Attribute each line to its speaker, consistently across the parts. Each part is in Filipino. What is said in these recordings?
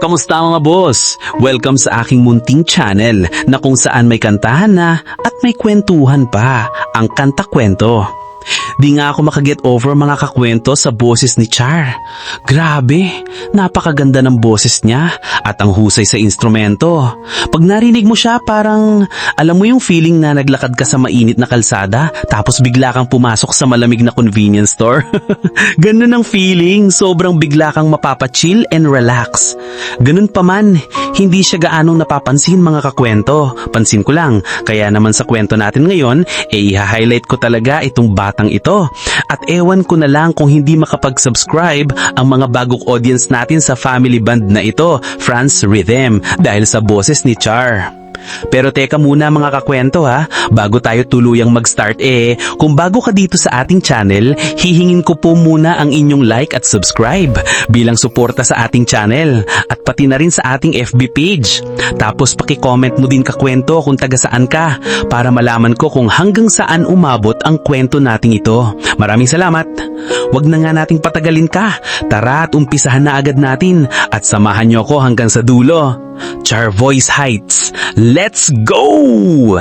Speaker 1: Kamusta mga boss? Welcome sa aking munting channel na kung saan may kantahan na at may kwentuhan pa, ang Kanta Kwento. Di nga ako makaget over mga kakwento sa boses ni Char. Grabe, napakaganda ng boses niya at ang husay sa instrumento. Pag narinig mo siya parang alam mo yung feeling na naglakad ka sa mainit na kalsada tapos bigla kang pumasok sa malamig na convenience store. Ganun ang feeling, sobrang bigla kang mapapachill and relax. Ganun pa man, hindi siya gaanong napapansin mga kakwento. Pansin ko lang, kaya naman sa kwento natin ngayon, i-highlight ko talaga itong batang ito. At ewan ko na lang kung hindi makapag-subscribe ang mga bagong audience natin sa family band na ito, France Rhythm, dahil sa boses ni Char. Pero teka muna mga kakwento ha, bago tayo tuluyang mag-start kung bago ka dito sa ating channel, hihingin ko po muna ang inyong like at subscribe bilang suporta sa ating channel at pati na rin sa ating FB page. Tapos paki-comment mo din kakwento kung taga saan ka para malaman ko kung hanggang saan umabot ang kwento nating ito. Maraming salamat! Wag na nga nating patagalin ka, tara at umpisahan na agad natin at samahan niyo ako hanggang sa dulo. Char Voice Heights, let's go!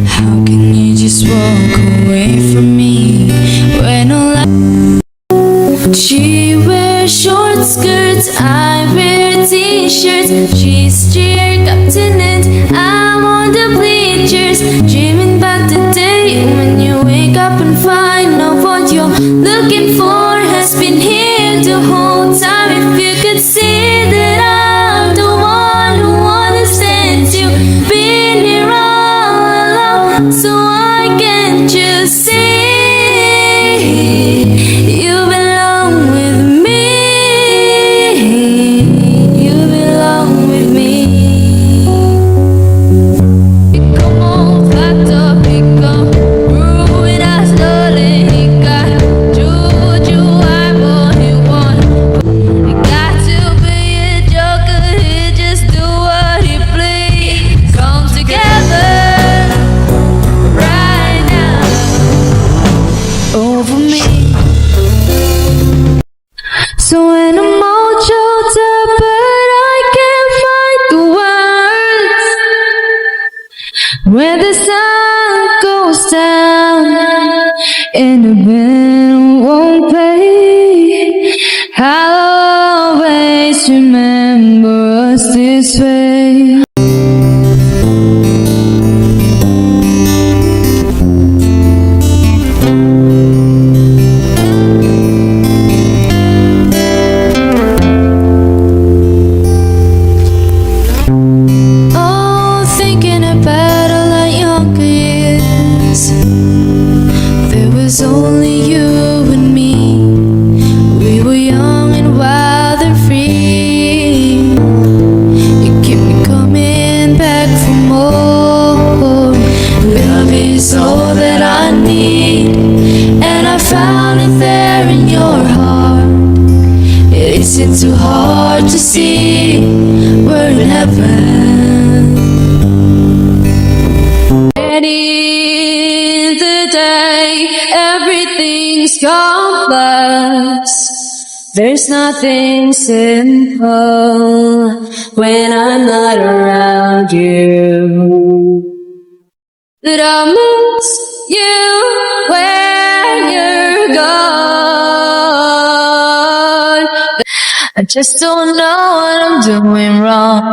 Speaker 2: How can you just walk away from me when all she wears short skirts, I wear t-shirts. She's cheer captain and I'm on the bleachers, dreaming back the day when you wake up and find out what you're looking for has been here the whole time. If you could see that I'm the one who understands you, been here all along, so I can't just see you belong with me. You belong with me. Como gato pico, ruinas dolenica, juju I want you want. Got to be a joker, he just do what he please. Come together right now over me. So when I'm all choked up but I can't find the words, when the sun goes down and the band won't play, I'll always remember us this way. Oh, thinking about all our younger years, there was only you and me. We were young and wild and free. You keep me coming back for more. Love is all that I need, and I found it there in your heart. It isn't too hard to see we're in heaven. And in the day, everything's complex. There's nothing simple when I'm not around you. That I miss you when you're gone. I just don't know what I'm doing wrong.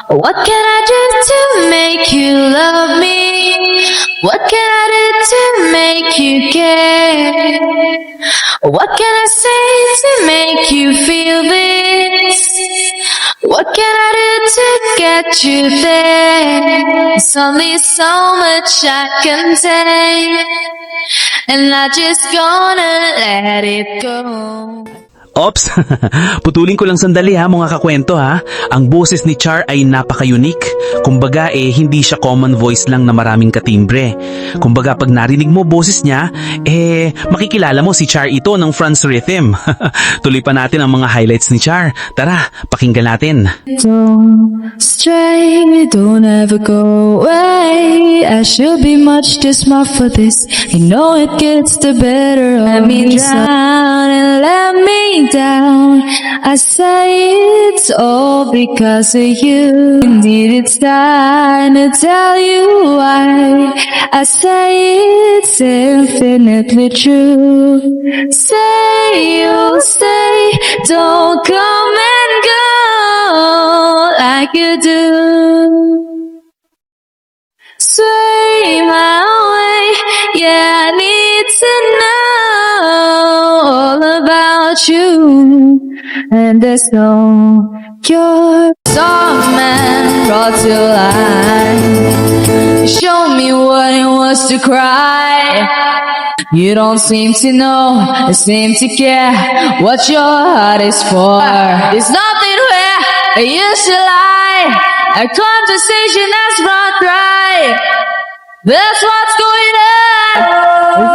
Speaker 2: What can I do to make you love me? What can I do to make you care? What can I say to make you feel this? What can I do to get you there? There's only so much I can take, and I just gonna let it go.
Speaker 1: Ops, putulin ko lang sandali ha mga kakwento ha. Ang boses ni Char ay napaka-unique. Kumbaga hindi siya common voice lang na maraming katimbre. Kumbaga pag narinig mo boses niya, makikilala mo si Char ito ng France Rhythm. Tuloy pa natin ang mga highlights ni Char. Tara, pakinggan natin.
Speaker 2: Don't stray, don't ever go away. I should be much too smart for this. You know it gets the better of me. Drown and let me down. I say it's all because of you. Indeed, it's time to tell you why. I say it's infinitely true. Say you'll stay, don't come and go like you do. Sway my way, yeah, I need to know all about you. And there's no cure. Song man brought to life. Show me what it was to cry. You don't seem to know, seem to care what your heart is for. There's nothing where I used to lie. A conversation that's run dry. That's what's going on.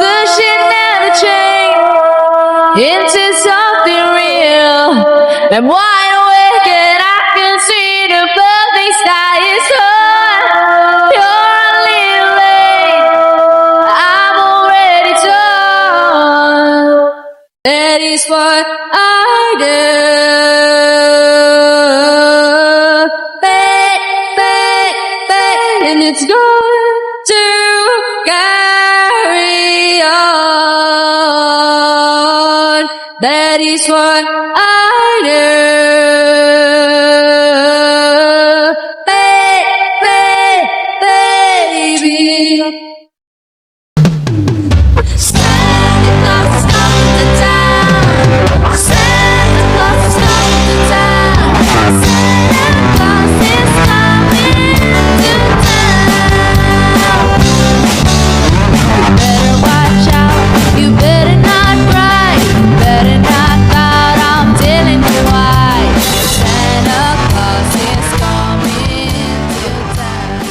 Speaker 2: The shit never changed into something real. I'm wide awake and I can see the perfect sky is high. You're a little late. I'm already told. That is what I do. And it's going to carry on. That is what I do. Baby. Santa Claus is coming to town. Santa Claus is coming to town. Santa Claus is coming to town. You better watch out. You better not cry. You better not pout. I'm telling you why. Santa Claus is coming to town.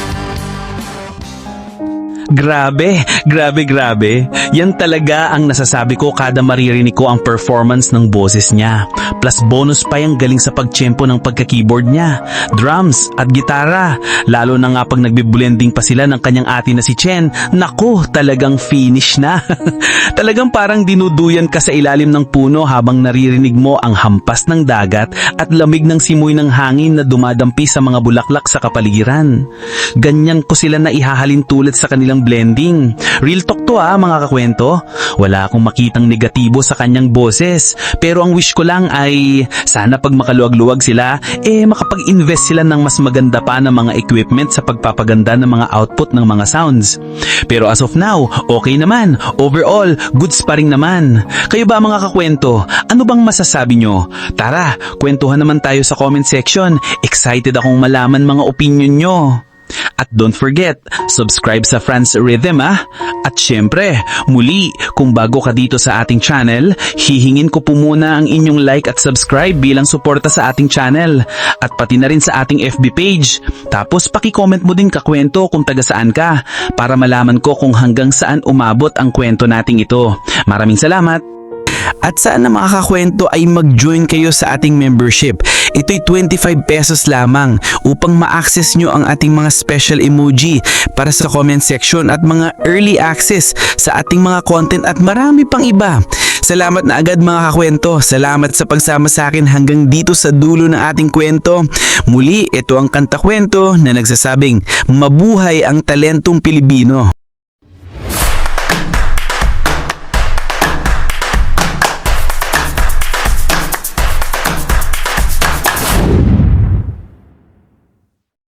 Speaker 1: Grabe. Yan talaga ang nasasabi ko kada maririnig ko ang performance ng boses niya. Plus bonus pa yung galing sa pagtiyempo ng pagka-keyboard niya, drums at gitara. Lalo na nga pag nagbe-blending pa sila ng kanyang ate na si Chen. Naku, talagang finish na. Talagang parang dinuduyan ka sa ilalim ng puno habang naririnig mo ang hampas ng dagat at lamig ng simoy ng hangin na dumadampi sa mga bulaklak sa kapaligiran. Ganyan ko sila na ihahalin tulad sa kanilang blending. Real talk to mga kakwento. Wala akong makitang negatibo sa kanyang boses. Pero ang wish ko lang ay sana pag makaluwag-luwag sila, makapag-invest sila ng mas maganda pa na mga equipment sa pagpapaganda ng mga output ng mga sounds. Pero as of now, okay naman. Overall, goods pa rin naman. Kayo ba mga kakwento? Ano bang masasabi nyo? Tara, kwentuhan naman tayo sa comment section. Excited akong malaman mga opinion nyo. At don't forget, subscribe sa France Rhythm At syempre, muli, kung bago ka dito sa ating channel, hihingin ko po muna ang inyong like at subscribe bilang suporta sa ating channel. At pati na rin sa ating FB page. Tapos paki-comment mo din kakwento kung taga saan ka para malaman ko kung hanggang saan umabot ang kwento nating ito. Maraming salamat! At sana mga kakwento ay mag-join kayo sa ating membership. Ito'y 25 pesos lamang upang ma-access nyo ang ating mga special emoji para sa comment section at mga early access sa ating mga content at marami pang iba. Salamat na agad mga kakwento. Salamat sa pagsama sa akin hanggang dito sa dulo ng ating kwento. Muli, ito ang Kanta Kwento na nagsasabing mabuhay ang talentong Pilipino.